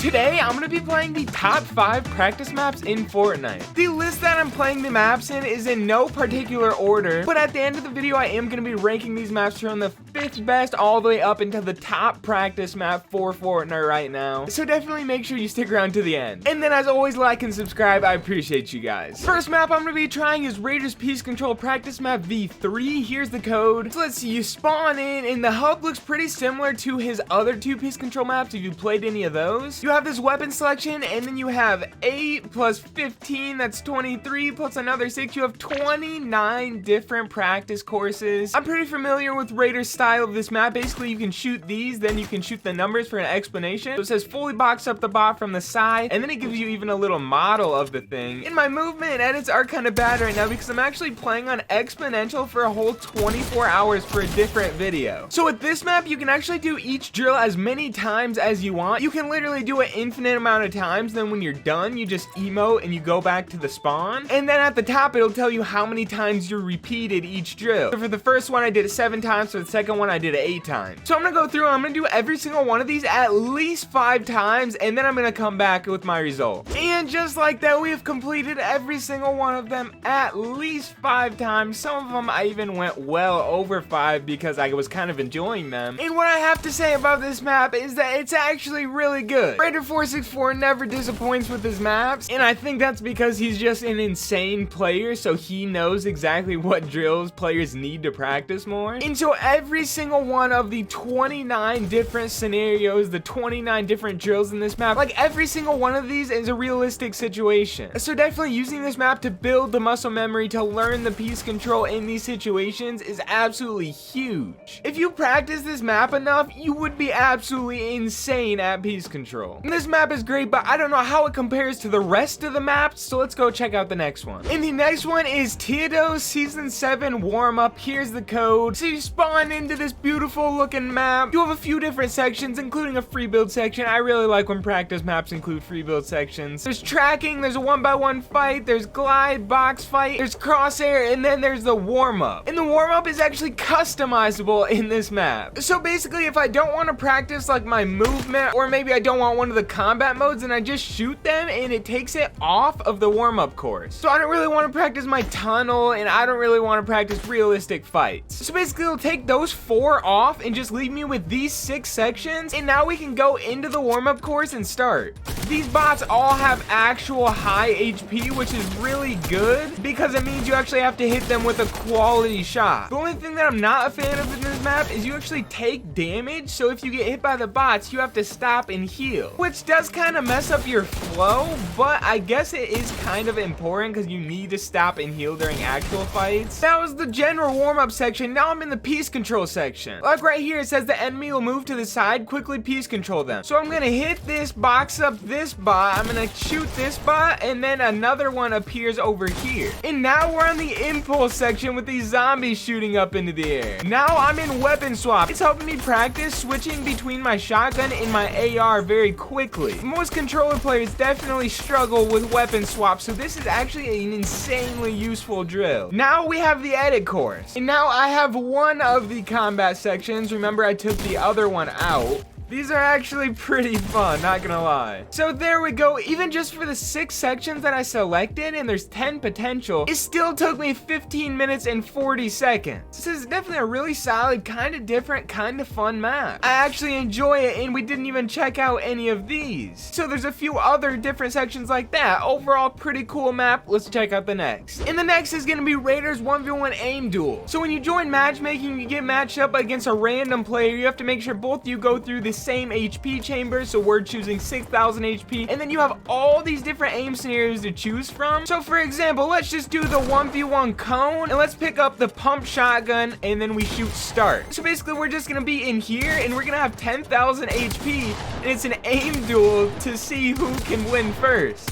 Today, I'm going to be playing the top 5 practice maps in Fortnite. The list that I'm playing the maps in is in no particular order, but at the end of the video, I am going to be ranking these maps from the 5th best all the way up into the top practice map for Fortnite right now. So definitely make sure you stick around to the end. And then as always, like and subscribe. I appreciate you guys. First map I'm going to be trying is Raiders Peace Control Practice Map V3. Here's the code. So let's see, you spawn in, and the hub looks pretty similar to his other 2 Peace Control maps if you played any of those. You have this weapon selection, and then you have 8 plus 15, that's 23, plus another 6. You have 29 different practice courses. I'm pretty familiar with Raiders' style of this map. Basically, you can shoot these, then you can shoot the numbers for an explanation. So it says fully box up the bot from the side, and then it gives you even a little model of the thing. And my movement edits are kind of bad right now because I'm actually playing on exponential for a whole 24 hours for a different video. So with this map, you can actually do each drill as many times as you want. You can literally do it infinite amount of times. Then when you're done, you just emote and you go back to the spawn, and then at the top it'll tell you how many times you repeated each drill. So for the first one I did it 7 times, for the second one I did it 8 times. So I'm gonna go through and I'm gonna do every single one of these at least 5 times, and then I'm gonna come back with my result. And just like that, we have completed every single one of them at least 5 times. Some of them I even went well over 5 because I was kind of enjoying them. And what I have to say about this map is that it's actually really good. Raider 464 never disappoints with his maps, and I think that's because he's just an insane player, so he knows exactly what drills players need to practice more. And so every single one of the 29 different scenarios, the 29 different drills in this map, like every single one of these is a realistic situation. So definitely using this map to build the muscle memory to learn the piece control in these situations is absolutely huge. If you practice this map enough, you would be absolutely insane at piece control. And this map is great, but I don't know how it compares to the rest of the maps, so let's go check out the next one. And the next one is Teodos Season 7 Warm-Up. Here's the code. So you spawn into this beautiful looking map. You have a few different sections, including a free build section. I really like when practice maps include free build sections. There's tracking, there's a 1x1 fight, there's glide, box fight, there's crosshair, and then there's the warm-up. And the warm-up is actually customizable in this map. So basically, if I don't want to practice like my movement, or maybe I don't want one of the combat modes, and I just shoot them and it takes it off of the warm-up course. So I don't really want to practice my tunnel, and I don't really want to practice realistic fights. So basically it'll take those 4 off and just leave me with these 6 sections, and now we can go into the warm-up course and start. These bots all have actual high HP, which is really good because it means you actually have to hit them with a quality shot. The only thing that I'm not a fan of in this map is you actually take damage, so if you get hit by the bots, you have to stop and heal, which does kind of mess up your flow, but I guess it is kind of important because you need to stop and heal during actual fights. That was the general warm-up section. Now I'm in the piece control section. Like right here, it says the enemy will move to the side, quickly piece control them. So I'm gonna hit this, box up this bot, I'm gonna shoot this bot, and then another one appears over here. And now we're on the impulse section with these zombies shooting up into the air. Now I'm in weapon swap. It's helping me practice switching between my shotgun and my AR very quickly. Most controller players definitely struggle with weapon swap, so this is actually an insanely useful drill. Now we have the edit course, and now I have one of the combat sections. Remember, I took the other one out. These are actually pretty fun, not gonna lie. So there we go. Even just for the 6 sections that I selected, and there's 10 potential, it still took me 15 minutes and 40 seconds. This is definitely a really solid, kind of different, kind of fun map. I actually enjoy it, and we didn't even check out any of these. So there's a few other different sections like that. Overall, pretty cool map. Let's check out the next. And the next is gonna be Raiders 1v1 aim duel. So when you join matchmaking, you get matched up against a random player. You have to make sure both of you go through the same HP chamber, so we're choosing 6,000 HP, and then you have all these different aim scenarios to choose from. So for example, let's just do the 1v1 cone, and let's pick up the pump shotgun, and then we shoot start. So basically we're just gonna be in here, and we're gonna have 10,000 HP, and it's an aim duel to see who can win first.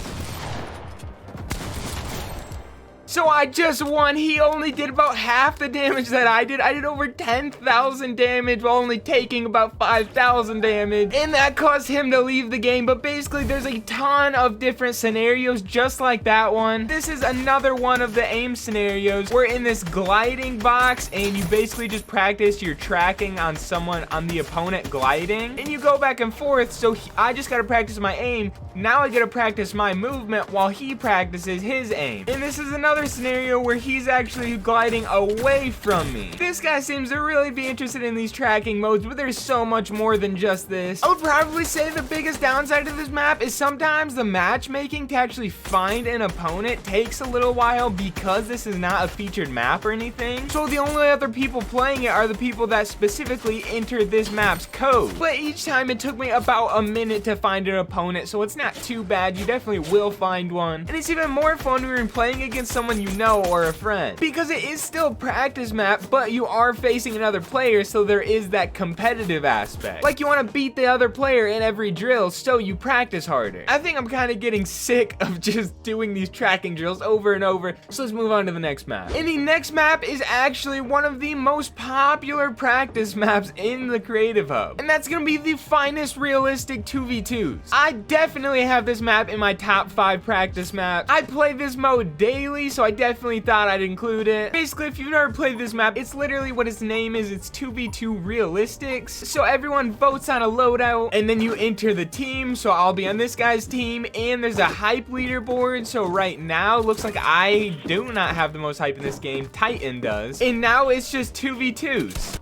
So I just won. He only did about half the damage that I did. I did over 10,000 damage while only taking about 5,000 damage. And that caused him to leave the game. But basically, there's a ton of different scenarios just like that one. This is another one of the aim scenarios. We're in this gliding box, and you basically just practice your tracking on someone, on the opponent gliding. And you go back and forth. So I just got to practice my aim. Now I get to practice my movement while he practices his aim. And this is another scenario where he's actually gliding away from me. This guy seems to really be interested in these tracking modes, but there's so much more than just this. I would probably say the biggest downside of this map is sometimes the matchmaking to actually find an opponent takes a little while because this is not a featured map or anything. So the only other people playing it are the people that specifically entered this map's code. But each time it took me about a minute to find an opponent, so it's not too bad. You definitely will find one. And it's even more fun when you're playing against someone you know or a friend, because it is still a practice map, but you are facing another player, so there is that competitive aspect. Like, you want to beat the other player in every drill, so you practice harder. I think I'm kind of getting sick of just doing these tracking drills over and over, so let's move on to the next map. And the next map is actually one of the most popular practice maps in the Creative Hub, and that's gonna be the finest realistic 2v2s. I definitely have this map in my top 5 practice maps. I play this mode daily, so I definitely thought I'd include it. Basically, if you've never played this map, it's literally what its name is. It's 2v2 realistics. So everyone votes on a loadout, and then you enter the team. So I'll be on this guy's team, and there's a hype leaderboard. So right now, looks like I do not have the most hype in this game. Titan does. And now it's just 2v2s.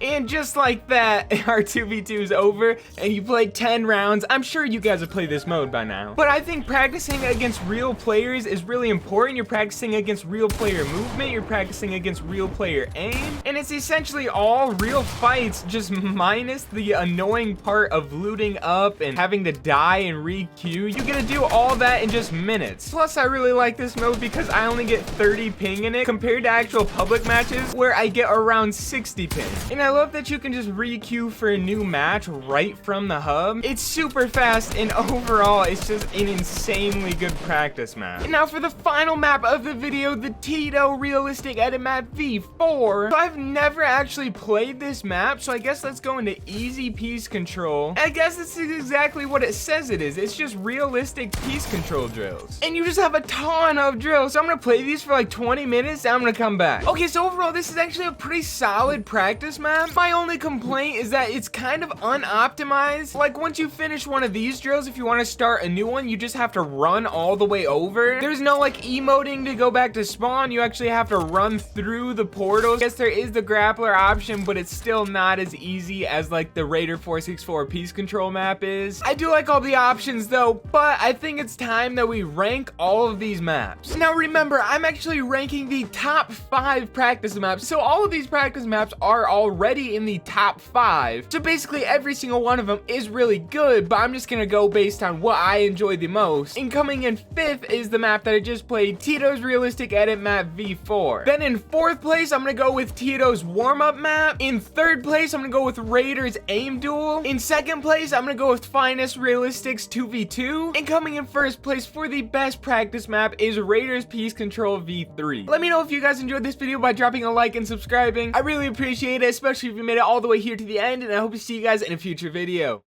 And just like that, our 2v2 is over, and you played 10 rounds. I'm sure you guys have played this mode by now. But I think practicing against real players is really important. You're practicing against real player movement. You're practicing against real player aim. And it's essentially all real fights, just minus the annoying part of looting up and having to die and re-queue. You get to do all that in just minutes. Plus, I really like this mode because I only get 30 ping in it compared to actual public matches where I get around 60 ping. And I love that you can just re-queue for a new match right from the hub. It's super fast, and overall, it's just an insanely good practice map. And now for the final map of the video, the Tito Realistic Edit Map V4. So I've never actually played this map, so I guess let's go into easy piece control. And I guess this is exactly what it says it is. It's just realistic piece control drills. And you just have a ton of drills. So I'm gonna play these for like 20 minutes, and I'm gonna come back. Okay, so overall, this is actually a pretty solid practice map. My only complaint is that it's kind of unoptimized. Like, once you finish one of these drills, if you want to start a new one, you just have to run all the way over. There's no like emoting to go back to spawn. You actually have to run through the portals. Yes, there is the grappler option, but it's still not as easy as like the Raider 464 piece control map is. I do like all the options though, but I think it's time that we rank all of these maps. Now remember, I'm actually ranking the top 5 practice maps. So all of these practice maps are already in the top 5. So basically every single one of them is really good, but I'm just gonna go based on what I enjoy the most. And coming in 5th is the map that I just played, Tito's Realistic Edit Map V4. Then in 4th place, I'm gonna go with Tito's warm-up map. In 3rd place, I'm gonna go with Raider's Aim Duel. In 2nd place, I'm gonna go with Finest Realistics 2v2. And coming in 1st place for the best practice map is Raider's Piece Control V3. Let me know if you guys enjoyed this video by dropping a like and subscribing. I really appreciate it, especially if you made it all the way here to the end, and I hope to see you guys in a future video.